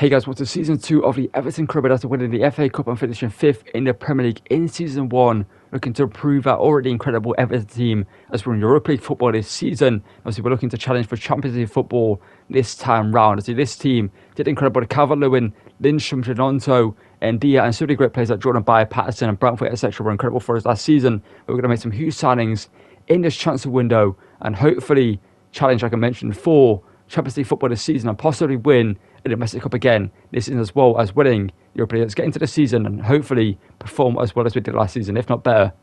Hey guys, what's the season 2 of the Everton Career Mode after winning the FA Cup and finishing 5th in the Premier League in season 1, looking to improve our already incredible Everton team as we're in Europa League football this season. Obviously, we're looking to challenge for Champions League football this time round. Obviously, this team did incredible. Calvert-Lewin, Lindstrom, Trinonto, and Dia, and so many great players like Jordan Bayer, Patterson, and Brantford, etc. were incredible for us last season. But we're going to make some huge signings in this transfer window and hopefully challenge, like I mentioned, for Champions League football this season and possibly win a domestic cup again this season, as well as winning the Europa League. Let's get into the season and hopefully perform as well as we did last season, if not better.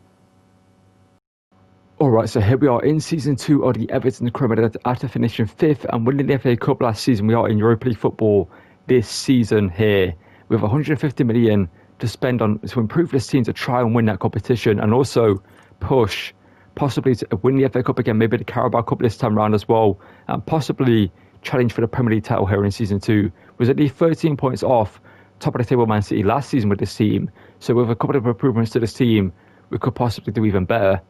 Alright, so here we are in season 2 of the Everton Career Mode after finishing 5th and winning the FA Cup last season. We are in Europa League football this season here with 150 million to spend on to improve this team to try and win that competition and also push possibly to win the FA Cup again, maybe the Carabao Cup this time round as well, and possibly challenge for the Premier League title here in season 2. Was only 13 points off top of the table Man City last season with this team, so with a couple of improvements to this team we could possibly do even better.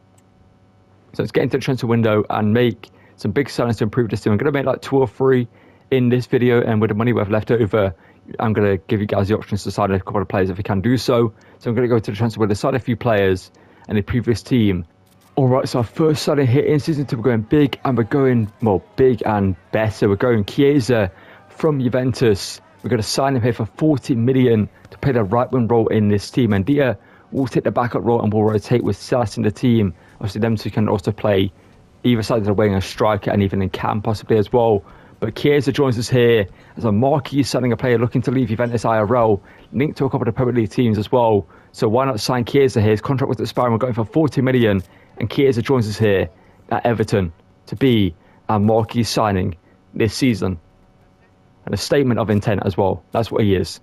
So let's get into the transfer window and make some big signings to improve this team. I'm going to make like 2 or 3 in this video, and with the money we have left over I'm going to give you guys the options to sign a couple of players if we can do so. So I'm going to go to the transfer window, sign a few players and the previous team. Alright, so our first signing here in season 2, we're going big, and we're going, well, big and better. We're going Chiesa from Juventus. We're going to sign him here for 40 million to play the right wing role in this team. And Dia will take the backup role and will rotate with Silas in the team. Obviously, them two can also play either side of the wing, a striker, and even in cam possibly as well. But Chiesa joins us here as a marquee signing, a player looking to leave Juventus IRL, linked to a couple of the Premier League teams as well. So why not sign Chiesa here? His contract was expiring. We're going for 40 million. And Chiesa joins us here at Everton to be our marquee signing this season. And a statement of intent as well. That's what he is.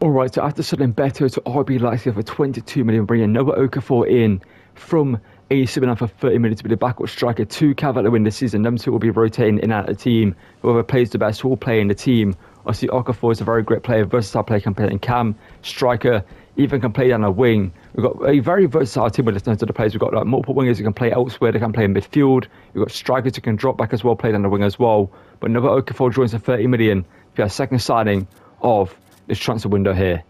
Alright, so after selling Beto to RB Leipzig for 22 million, bringing Noah Okafor in from AC Milan for 30 million to be the backup striker to Calvert-Lewin this season. Them two will be rotating in and out of the team. Whoever plays the best will play in the team. Obviously, Okafor is a very great player, versatile player, can play in cam, striker, even can play down a wing. We've got a very versatile team with terms of the players. We've got like multiple wingers who can play elsewhere, they can play in midfield. We've got strikers who can drop back as well, play down the wing as well. But Noah Okafor joins for 30 million to be our second signing of this transfer window here.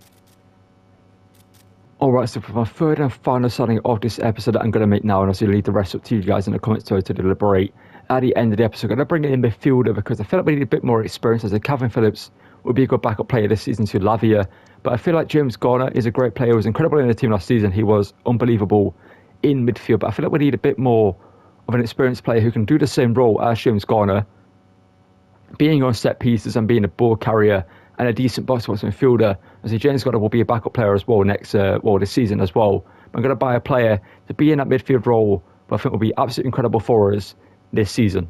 Alright, so for my third and final signing of this episode that I'm going to make now, and I'll leave the rest up to you guys in the comments to deliberate at the end of the episode. I'm going to bring in a midfielder because I feel like we need a bit more experience. As a Calvin Phillips would be a good backup player this season to Lavia, but I feel like James Garner is a great player. He was incredible in the team last season. He was unbelievable in midfield, but I feel like we need a bit more of an experienced player who can do the same role as James Garner, being on set pieces and being a ball carrier and a decent box-to-box midfielder. As James Garner will be a backup player as well this season as well. I'm going to buy a player to be in that midfield role, but I think will be absolutely incredible for us this season.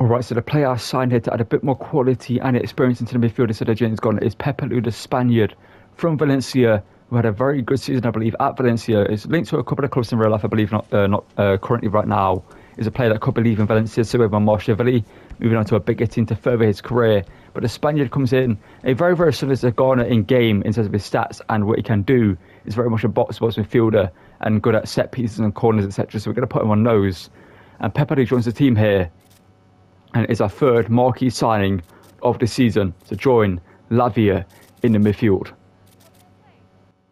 Alright, so the player I signed here to add a bit more quality and experience into the midfield instead of James Garner is Pepe Lu, the Spaniard from Valencia, who had a very good season, I believe, at Valencia. Is linked to a couple of clubs in real life, I believe, not currently right now. Is a player that could be leaving Valencia, so with Marshevili, moving on to a bigger team to further his career. But the Spaniard comes in a very, very similar to Garner in game in terms of his stats and what he can do. He's very much a box-to-box midfielder and good at set pieces and corners, etc. So we're going to put him on those. And Pepe Lu joins the team here and is our third marquee signing of the season to join Lavia in the midfield.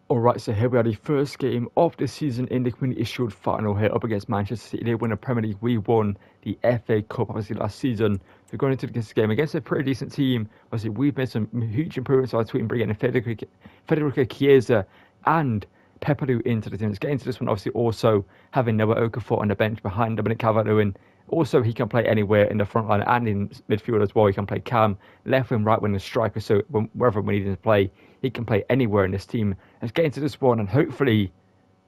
Alright, so here we are, the first game of the season in the Community Shield final here up against Manchester City. They win the Premier League. We won the FA Cup, obviously, last season. So going into this game against a pretty decent team, obviously, we've made some huge improvements to our team, bringing in Federico Chiesa and Pepe Lu into the team. Let's get into this one, obviously, also having Noah Okafor on the bench behind Dominic Calvert-Lewin. Also, he can play anywhere in the front line and in midfield as well. He can play cam, left wing, right wing, and striker. So wherever we need him to play, he can play anywhere in this team. Let's get into this one and hopefully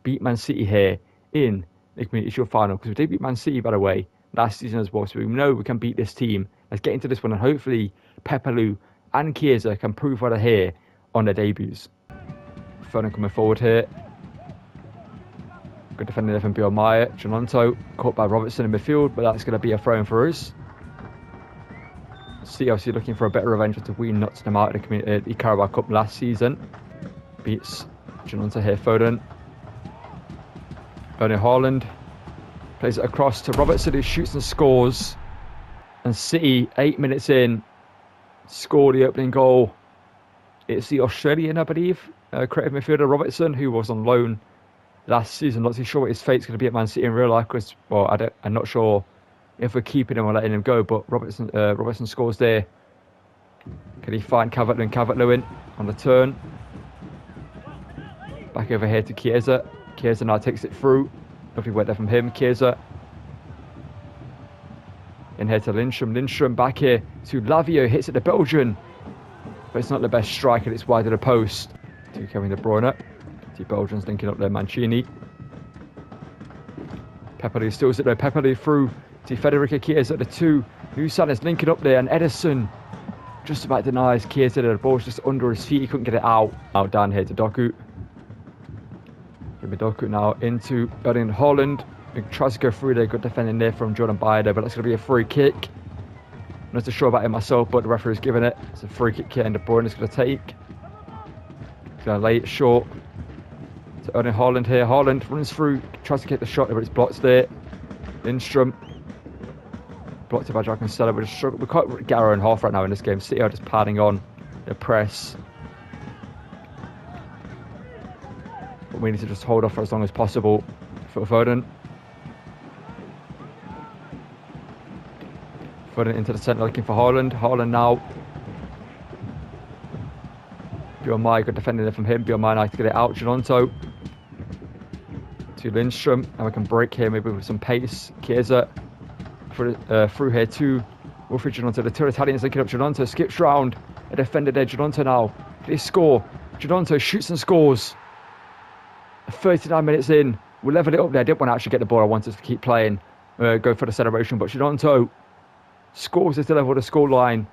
beat Man City here in the Community Shield final. Because we did beat Man City, by the way, last season as well. So we know we can beat this team. Let's get into this one and hopefully Pepe Lu and Chiesa can prove what they're here on their debuts. Foden coming forward here. Good defending there from Bjorn Meyer. Trinonto caught by Robertson in midfield, but that's going to be a throw-in for us. City obviously looking for a better revenge after we knocked them out of the Carabao Cup last season. Beats Trinonto here, Foden. Erling Haaland plays it across to Robertson, who shoots and scores. And City, 8 minutes in, score the opening goal. It's the Australian, I believe, creative midfielder Robertson, who was on loan last season. Not too sure what his fate's going to be at Man City in real life, because, well, I'm not sure if we're keeping him or letting him go, but Robertson scores there. Can he find Calvert-Lewin? Calvert-Lewin on the turn. Back over here to Chiesa. Chiesa now takes it through. Lovely work there from him. Chiesa. In here to Lindstrom. Lindstrom back here to Lavio. Hits at the Belgian. But it's not the best strike, and it's wide of the post. To Kevin De Bruyne. The Belgians linking up there. Mancini. Pepelu steals it though. Pepelu through to Federico Chiesa at the 2. Nusan is linking up there, and Edison just about denies Chiesa. The ball's just under his feet. He couldn't get it out. Out down here to Doku. Give me Doku now into Erling Haaland. He tries to go through there. Good defending there from Jordan Bayer, but that's going to be a free kick. I'm not too sure about it myself, but the referee's giving it. It's a free kick here, and De Bruyne is going to take. He's going to lay it short to Erling Haaland here. Haaland runs through, tries to get the shot, but it's blocked there. Lindstrom. Blocked it by Jack and Stella. We're just we can't get our own half right now in this game. City are just padding on the press. But we need to just hold off for as long as possible. For Foden. Foden into the centre looking for Haaland. Haaland now. Bjorn good defending there from him. Bjorn now to get it out. Ginonto to Lindstrom. And we can break here maybe with some pace. Chiesa through here to Wilfried Ginonto. The two Italians linking up. Ginonto skips round. A defender there. Ginonto now. They score. Ginonto shoots and scores. 39 minutes in. We'll level it up there. I didn't want to actually get the ball. I wanted to keep playing. Go for the celebration. But Ginonto scores to level the scoreline.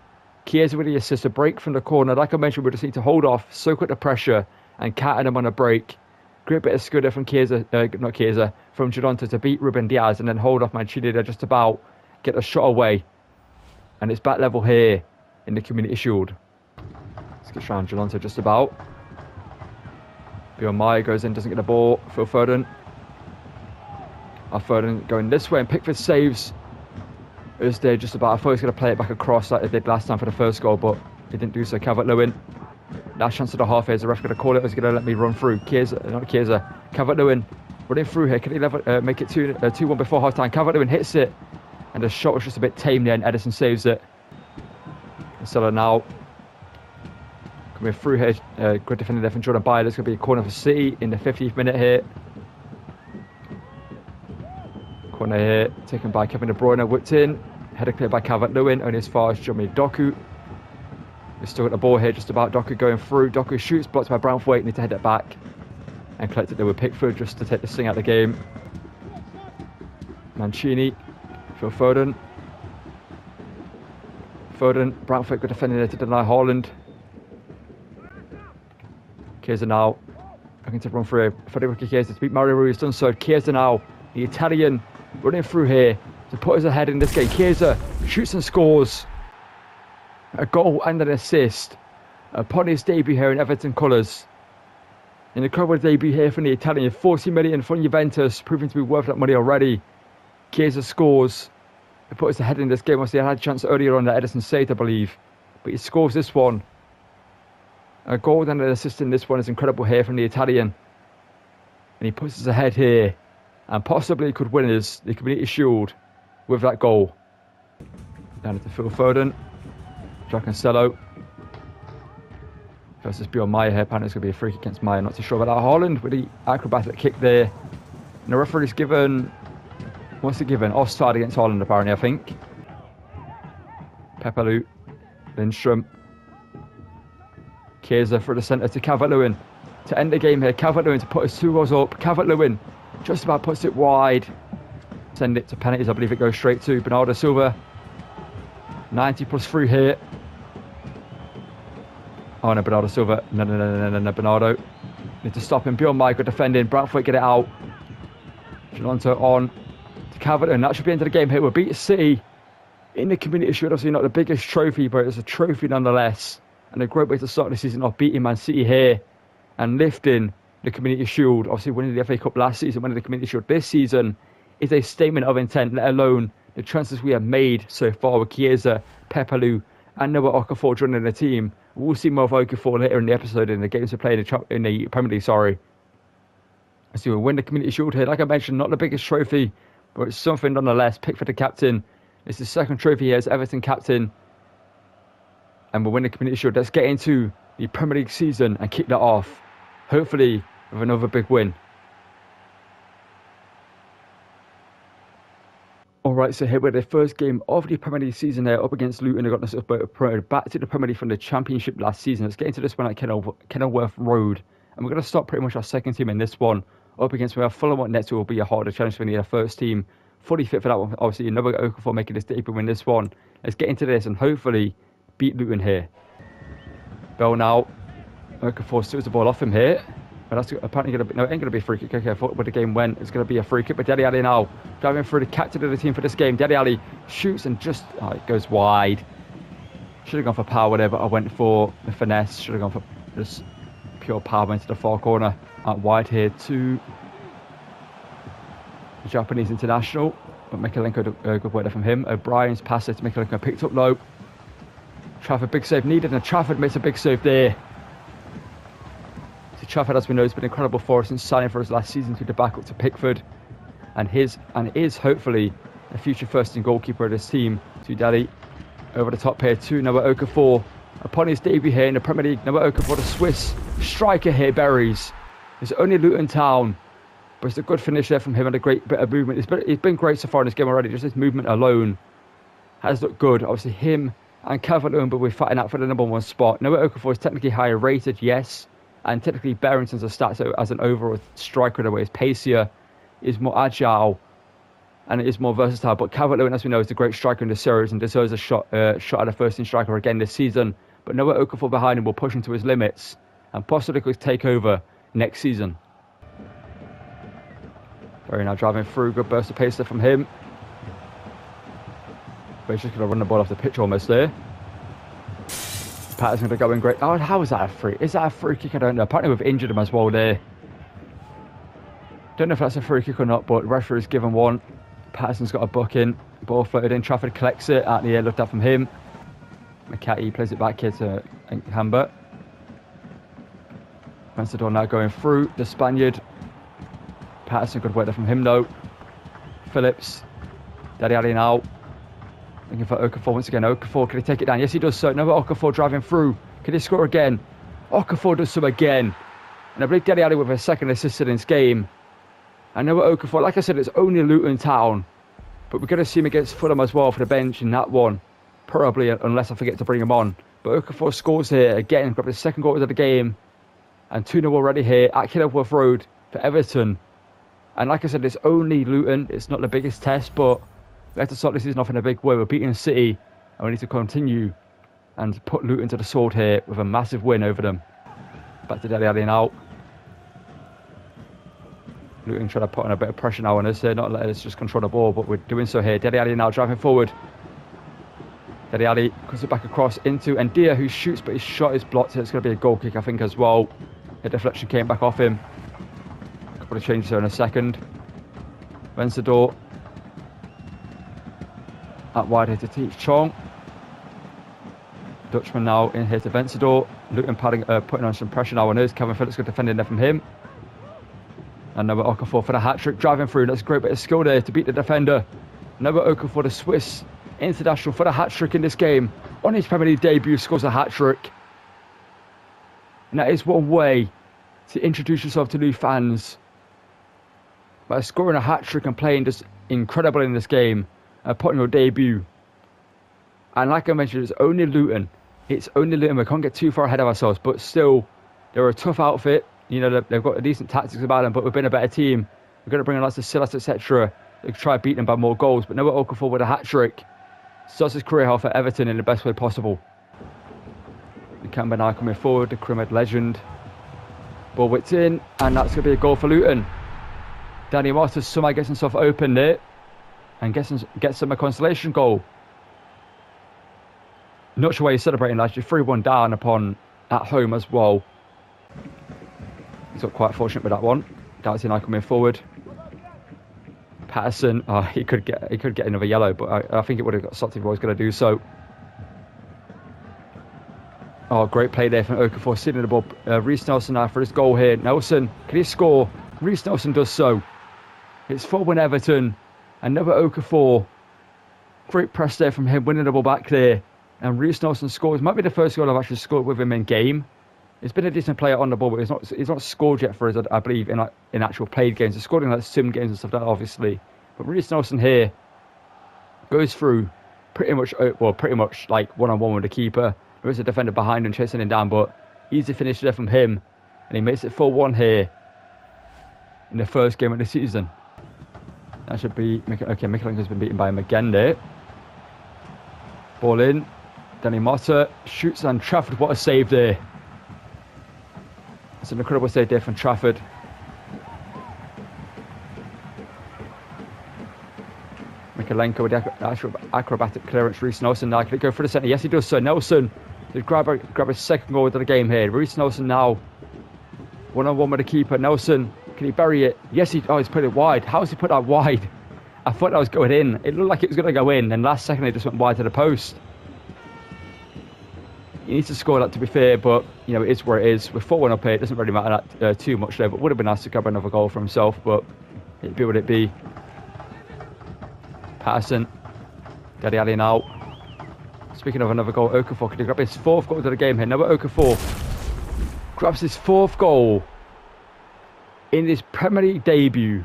Chiesa with the assist. A break from the corner. Like I mentioned, we just need to hold off, soak up the pressure, and cat him on a break. Great bit of skill there from Chiesa, from Ginonto to beat Ruben Diaz and then hold off Mancini there just about. Get a shot away. And it's back level here in the Community Shield. Let's get around Ginonto just about. Bjorn Meyer goes in, doesn't get the ball. Phil Foden. Foden going this way, and Pickford saves. It was there just about. I thought he was going to play it back across like they did last time for the first goal, but he didn't do so. Calvert-Lewin. Last chance of the half here. Is the ref going to call it? Or is he going to let me run through? Not Chiesa. Calvert-Lewin running through here. Can he make it 2-1 before half time? Calvert-Lewin hits it. And the shot was just a bit tame there, and Edison saves it. Cancelo now coming through here. Good defending there from Jordan Bayer. There's going to be a corner for City in the 50th minute here. Corner here, taken by Kevin De Bruyne, whipped in. Header cleared by Calvert-Lewin, only as far as Jeremy Doku. We've still got the ball here, just about. Doku going through. Doku shoots, blocked by Brownthwaite. Need to head it back and collect it there with Pickford just to take this thing out of the game. Mancini. Phil Foden. Brownthwaite good defending there to deny Haaland. Chiesa now looking to run through. Federico Chiesa to beat Mario Rui has done so. Chiesa now, the Italian, running through here to put us ahead in this game. Chiesa shoots and scores. A goal and an assist upon his debut here in Everton colours. An incredible debut here from the Italian. 40 million from Juventus, proving to be worth that money already. Chiesa scores. He put us ahead in this game. Obviously, I had a chance earlier on that Edison saved, I believe. But he scores this one. A goal and an assist in this one is incredible here from the Italian. And he puts us ahead here. And possibly could win us the Community Shield with that goal. Down to Phil Foden. Jack Cancelo. Versus Bjorn Meyer here. Apparently it's going to be a free kick against Meyer. Not too sure about that. Haaland with the acrobatic kick there. And the referee's given... What's it given? Offside against Haaland, apparently, I think. Pepelu. Lindstrom. Chiesa for the centre to Calvert-Lewin. To end the game here. Calvert-Lewin to put us 2 goals up. Calvert-Lewin just about puts it wide. Send it to penalties. I believe it goes straight to Bernardo Silva. 90+3 here. Oh no, Bernardo Silva. No, Bernardo. Need to stop him. Bjorn Meyer defending. Brownthwaite get it out. Ginonto on to Calvert-Lewin. That should be the end of the game here. We'll beat City in the Community Shield. Obviously not the biggest trophy, but it's a trophy nonetheless. And a great way to start the season off, beating Man City here and lifting the Community Shield. Obviously winning the FA Cup last season, winning the Community Shield this season is a statement of intent, let alone the transfers we have made so far with Chiesa, Pepelu and Noah Okafor joining the team. We'll see more of Okafor later in the episode in the games we play in the Premier League, sorry. So we'll win the Community Shield here. Like I mentioned, not the biggest trophy, but it's something nonetheless. Pickford the captain. It's the second trophy here as Everton captain. And we'll win the Community Shield. Let's get into the Premier League season and kick that off. Hopefully with another big win. Alright, so here we're the first game of the Premier League season there, up against Luton. They got themselves promoted back to the Premier League from the Championship last season. Let's get into this one at Kenilworth Road. And we're going to start pretty much our second team in this one. Up against, we have Fulham next, who will be a harder challenge for the first team. Fully fit for that one. Obviously, Noah Okafor making his debut in this one. Let's get into this and hopefully beat Luton here. Bell now. Okafor steals the ball off him here. But that's apparently going to be, no, it ain't going to be a free kick. Okay, I thought where the game went, it's going to be a free kick. But Dele Alli now, driving through the captain of the team for this game. Dele Alli shoots and just, it goes wide. Should have gone for power there, but I went for the finesse. Should have gone for just pure power into the far corner. Out wide here to the Japanese international. But Mikalenko, good work there from him. O'Brien's pass there to Mikalenko, picked up low. Trafford, big save needed, and Trafford makes a big save there. So Trafford, as we know, has been incredible for us in signing for us last season to the backup to Pickford. And is hopefully the future first team goalkeeper of this team. To Dele. Over the top here to Noah Okafor. Upon his debut here in the Premier League, Noah Okafor, the Swiss striker here, buries. It's only Luton Town, but it's a good finish there from him and a great bit of movement. It's been great so far in this game already. Just his movement alone has looked good. Obviously him and Calvert-Lewin, but we're fighting out for the #1 spot. Noah Okafor is technically higher rated, yes, and technically Barrington's a stats as an overall striker in a way. His pacier, is more agile, and it is more versatile. But Calvert-Lewin, as we know, is the great striker in the series and deserves a shot at a first team striker again this season. But Noah Okafor behind him will push him to his limits and possibly could take over next season. Very now driving through, good burst of pace there from him. But he's just going to run the ball off the pitch almost there. Patterson's going to go in great. Oh, how is that a free? Is that a free kick? I don't know. Apparently we've injured him as well there. Don't know if that's a free kick or not, but the referee's given one. Patterson's got a book in. Ball floated in. Trafford collects it out in the air, looked at from him. McCarthy plays it back here to Hambert. Vencedor now going through the Spaniard. Patterson, good work there from him though. Phillips. Dele Alli now. Looking for Okafor once again. Okafor, can he take it down? Yes, he does so. Noah Okafor driving through. Can he score again? Okafor does so again. And I believe Dele Alli with a second assist in this game. And Noah Okafor, like I said, it's only Luton Town. But we're going to see him against Fulham as well for the bench in that one. Probably, unless I forget to bring him on. But Okafor scores here again. Got his second goal of the game. And 2-0 already here at Kenilworth Road for Everton. And like I said, it's only Luton. It's not the biggest test, but we have to start this season off in a big way. We're beating City, and we need to continue and put Luton to the sword here with a massive win over them. Back to Dele Alli now. Luton trying to put on a bit of pressure now on us here, not letting us just control the ball, but we're doing so here. Dele Alli now driving forward. Dele Alli cuts it back across into Ndia, who shoots, but his shot is blocked here. It's going to be a goal kick, I think, as well. The deflection came back off him. A couple of changes there in a second. Vencedor. Out wide here to Teach Chong. Dutchman now in here to Vencedor. Luton putting on some pressure now on us. Kevin Phillips got defending there from him. And Noah Okafor for the hat-trick, driving through. That's a great bit of skill there to beat the defender. Noah Okafor, the Swiss international, for the hat-trick in this game. On his Premier League debut, scores a hat-trick. And that is one way to introduce yourself to new fans. By scoring a hat-trick and playing just incredible in this game. Putting your debut. And like I mentioned, it's only Luton. It's only Luton. We can't get too far ahead of ourselves. But still, they're a tough outfit. You know, they've got a decent tactics about them, but we've been a better team. We're going to bring in lots of Silas, etc. They try to beat them by more goals. But Noah Okafor with a hat-trick starts his career off at Everton in the best way possible. Nakamba now coming forward, the Career Mode legend. Ball whipped in, and that's going to be a goal for Luton. Danny Martins somehow gets himself open there and gets him a consolation goal. Not sure why he's celebrating that. You're 3-1 down at home as well. He's got quite fortunate with that one. Doughty now coming forward. Patterson, he could get another yellow, but I think it would have got stopped if he was going to do so. Oh, great play there from Okafor, sitting the ball. Reece Nelson now for his goal here. Nelson, can he score? Reece Nelson does so. It's 4-1 Everton. Another Okafor. Great press there from him, winning the ball back there. And Reece Nelson scores. Might be the first goal I've actually scored with him in game. He's been a decent player on the ball, but he's not scored yet for us, I believe, in actual played games. He's scored in like sim games and stuff like that, obviously. But Reece Nelson here goes through pretty much like one-on-one with the keeper. There is a defender behind him chasing him down, but easy finish there from him. And he makes it 4-1 here in the first game of the season. That should be... Okay, Mikalenko's been beaten by him again there. Ball in. Danny Motta shoots, and Trafford, what a save there. It's an incredible save there from Trafford. Mikalenko with the actual acrobatic clearance. Reece Nelson now, can it go for the centre? Yes, he does so. Nelson to grab his second goal of the game here. Reece Nelson now one-on-one with the keeper. Nelson, can he bury it? Yes, he's put it wide. How has he put that wide? I thought that was going in. It looked like it was going to go in, and last second it just went wide to the post. He needs to score that, to be fair, but you know, it is where it is. We're 4-1 up here. It doesn't really matter that too much there, but would have been nice to grab another goal for himself, but it'd be what it be. Patterson, Daddy Ali now. Speaking of another goal, Okafor, can he grab his 4th goal of the game here? Another Okafor grabs his 4th goal in his Premier League debut.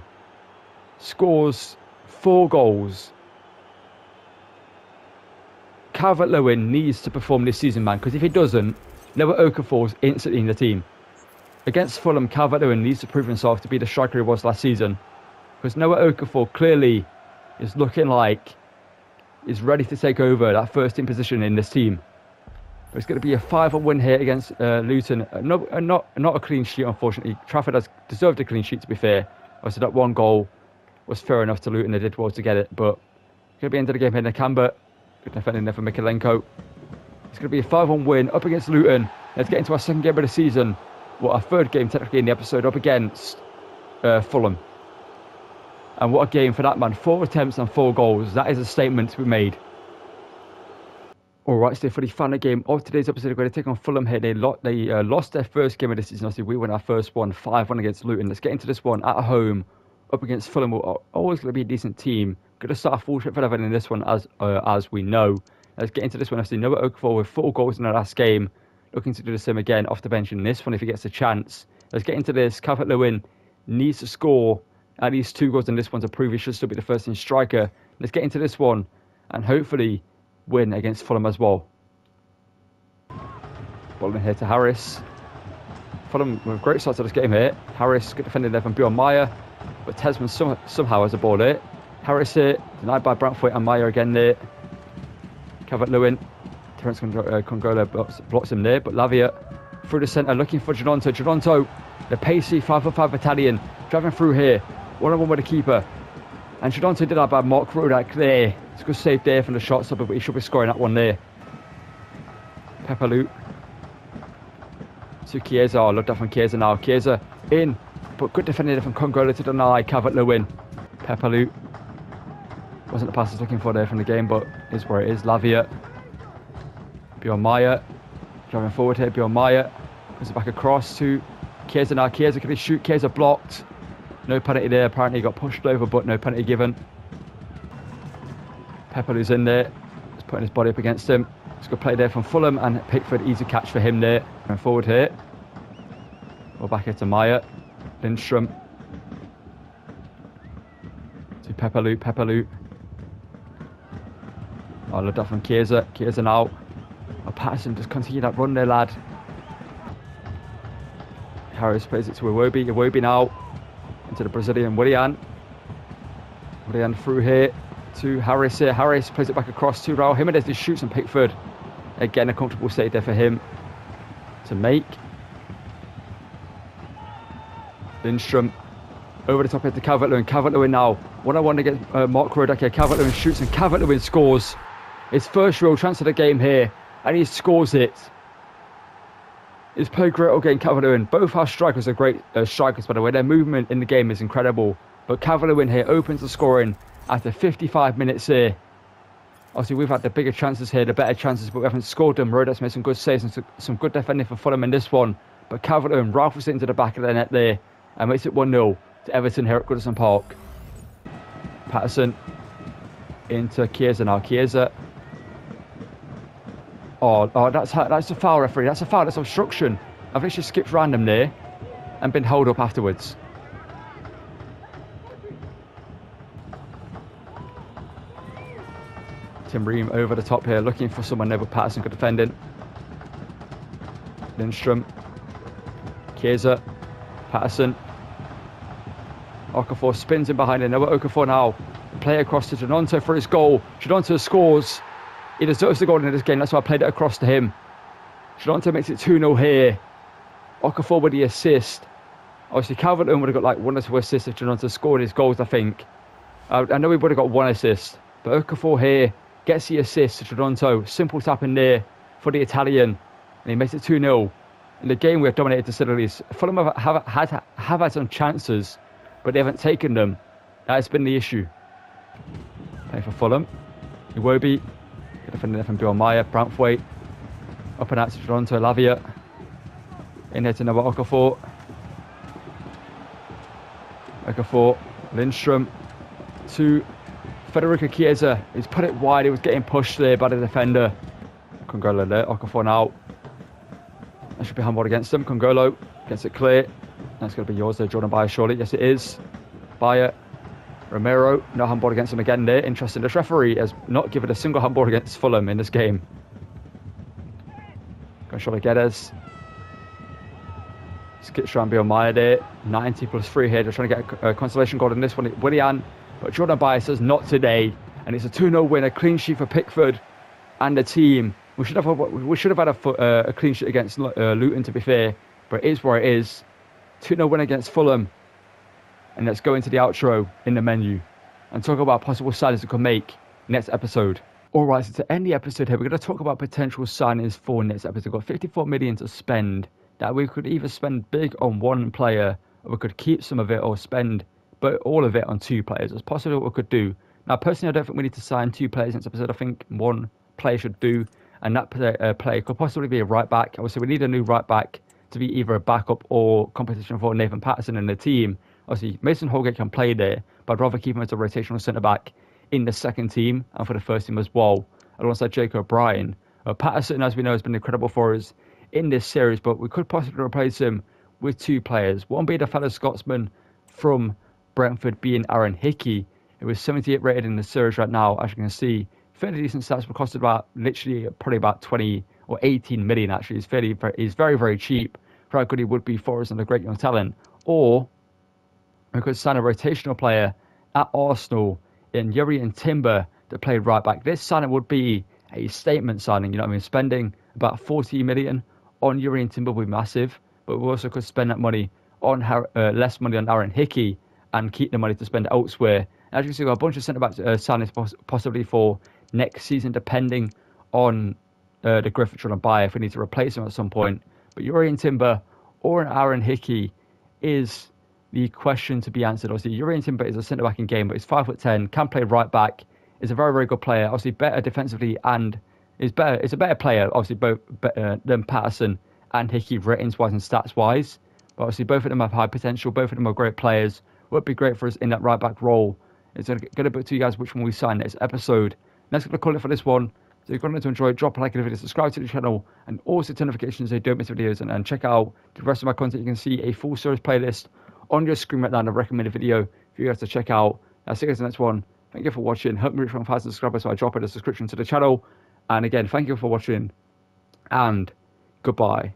Scores 4 goals. Calvert-Lewin needs to perform this season, man, because if he doesn't, Noah Okafor's instantly in the team. Against Fulham, Calvert-Lewin needs to prove himself to be the striker he was last season, because Noah Okafor clearly is looking like he's ready to take over that first team position in this team. But it's going to be a 5-1 win here against Luton. Not a clean sheet, unfortunately. Trafford has deserved a clean sheet, to be fair. Obviously, that 1 goal was fair enough to Luton. They did well to get it, but it's going to be end of the game here. Nakamba, good defending there for Mikalenko. It's going to be a 5-1 win up against Luton. Let's get into our second game of the season. Well, our 3rd game technically in the episode, up against Fulham. And what a game for that man. 4 attempts and 4 goals. That is a statement to be made. Alright, so for the final game of today's episode, we're going to take on Fulham here. They lost their first game of the season. Obviously, we won our first one, 5-1 against Luton. Let's get into this one at home, up against Fulham. We're always going to be a decent team. Going to start full trip for Everton in this one, as we know. Let's get into this one. Obviously, Noah Okafor with 4 goals in the last game. Looking to do the same again off the bench in this one if he gets a chance. Let's get into this. Calvert-Lewin needs to score at least 2 goals in this one to prove he should still be the first team striker. Let's get into this one and hopefully win against Fulham as well. Ball in here to Harris. Fulham with a great start to this game here. Harris, good defending there from Bjorn Meyer, but Tesman somehow has a ball there. Harris here, denied by Brantford, and Meyer again there. Calvert-Lewin, Terence Congola blocks him there, but Lavia through the centre looking for Gidonto. Gidonto, the pacey 5-for-5 Italian, driving through here. 1-on-1 with the keeper. And Gidonto did that by Mark Rodak there. It's a good save there from the shot stopper, but he should be scoring that one there. Pepperlu to Chiesa. I love that from Chiesa now. Chiesa in, but good defending from Congola to deny Calvert-Lewin. Pepperlu wasn't the pass I was looking for there from the game, but is where it is. Lavia. Bjorn Meyer driving forward here. Bjorn Meyer puts it back across to Chiesa now. Chiesa, can he shoot? Chiesa blocked. No penalty there. Apparently he got pushed over, but no penalty given. Pepperlu's in there. He's putting his body up against him. It's a good play there from Fulham, and Pickford, easy catch for him there. Going forward here. We're back here to Meyer. Lindstrom. To Pepperlu. Oh, I love that from Chiesa. Chiesa now. Oh, Patterson, just continue that run there, lad. Harris plays it to Iwobi. Iwobi now into the Brazilian Willian. Willian through here to Harris here. Harris plays it back across to Raul Jimenez. He shoots and Pickford. Again, a comfortable save there for him to make. Lindstrom over the top here to Calvert-Lewin. Calvert-Lewin now 1-on-1 against Mark Rodak here. Calvert-Lewin shoots and Calvert-Lewin scores. His first real chance of the game here, and he scores it. He's played great all game, Calvert-Lewin. Both our strikers are great strikers, by the way. Their movement in the game is incredible. But Calvert-Lewin here opens the scoring after 55 minutes here. Obviously, we've had the bigger chances here, the better chances, but we haven't scored them. Rodak's made some good saves and some good defending for Fulham in this one. But Calvert-Lewin rifles it into the back of the net there and makes it 1-0 to Everton here at Goodison Park. Patterson into Chiesa now. Chiesa. Oh, that's a foul, referee. That's a foul. That's obstruction. I think she skipped random there and been held up afterwards. Tim Ream over the top here, looking for someone there, but Patterson could defend it. Lindstrom. Chiesa. Patterson. Okafor spins in behind it. Now Okafor now. Play across to Trinonto for his goal. Trinonto scores. He deserves the goal in this game. That's why I played it across to him. Trinonto makes it 2-0 here. Okafor with the assist. Obviously, Calvert-Lewin would have got like 1 or 2 assists if Trinonto scored his goals, I think. I know he would have got 1 assist. But Okafor here gets the assist to Trinonto. Simple tap in there for the Italian. And he makes it 2-0. In the game, we have dominated to say the least. Fulham have had some chances, but they haven't taken them. That has been the issue. Playing for Fulham. Iwobi. Defending there from Bill Meyer. Branthwaite. Up and out to Trinonto. Lavia. In here to Noah Okafor. Okafor. Lindstrom. To Federico Chiesa. He's put it wide. He was getting pushed there by the defender. Congolo there. Okafor now. That should be handballed against him. Congolo gets it clear. That's going to be yours there, Jordan Bayer, surely. Yes, it is. Bayer. Romero. No handball against him again there. Interesting. This referee has not given a single handball against Fulham in this game. Gonçalo Guedes. Skips around Bill Meyer there. 90 plus 3 here. They're trying to get a consolation goal in this one. Willian. But Jordan Bayer says not today. And it's a 2-0 win. A clean sheet for Pickford and the team. We should have had a clean sheet against Luton, to be fair. But it is where it is. 2-0 win against Fulham. And let's go into the outro in the menu and talk about possible signings we could make next episode. Alright, so to end the episode here, we're going to talk about potential signings for next episode. We've got 54 million to spend that we could either spend big on one player, or we could keep some of it, or spend all of it on 2 players. It's possibly what we could do. Now, personally, I don't think we need to sign 2 players next episode. I think 1 player should do, and that player could possibly be a right back. Obviously, we need a new right back to be either a backup or competition for Nathan Patterson in the team. Obviously, Mason Holgate can play there, but I'd rather keep him as a rotational centre-back in the second team and for the first team as well, alongside Jake O'Brien. Patterson, as we know, has been incredible for us in this series, but we could possibly replace him with 2 players. One being the fellow Scotsman from Brentford, being Aaron Hickey, who is 78 rated in the series right now. As you can see, fairly decent stats, but costed probably about 20 or 18 million actually. He's very, very cheap for how good he would be for us and a great young talent. Or we could sign a rotational player at Arsenal in Jurrien Timber to play right back. This signing would be a statement signing, you know what I mean? Spending about 40 million on Jurrien Timber would be massive, but we also could spend that money on less money on Aaron Hickey and keep the money to spend elsewhere. As you can see, we've got a bunch of centre-back signings possibly for next season, depending on the Griffith trying to buy if we need to replace him at some point. But Jurrien Timber or an Aaron Hickey is the question to be answered. Obviously, Jurrien Timber is a centre-back in game, but he's 5'10", can play right back, is a very, very good player, obviously better defensively and is a better player, obviously both than Patterson and Hickey ratings-wise and stats-wise. But obviously both of them have high potential, both of them are great players, would be great for us in that right-back role. It's going to put to you guys which one we sign next episode. And that's going to call it for this one. So if you're going to enjoy, drop a like on the video, subscribe to the channel, and also turn notifications so you don't miss videos. And check out the rest of my content. You can see a full series playlist on your screen right now, and a recommended video for you guys to check out. I'll see you guys in the next one. Thank you for watching. Help me reach 1,000 subscribers, so I drop a subscription to the channel. And again, thank you for watching, and goodbye.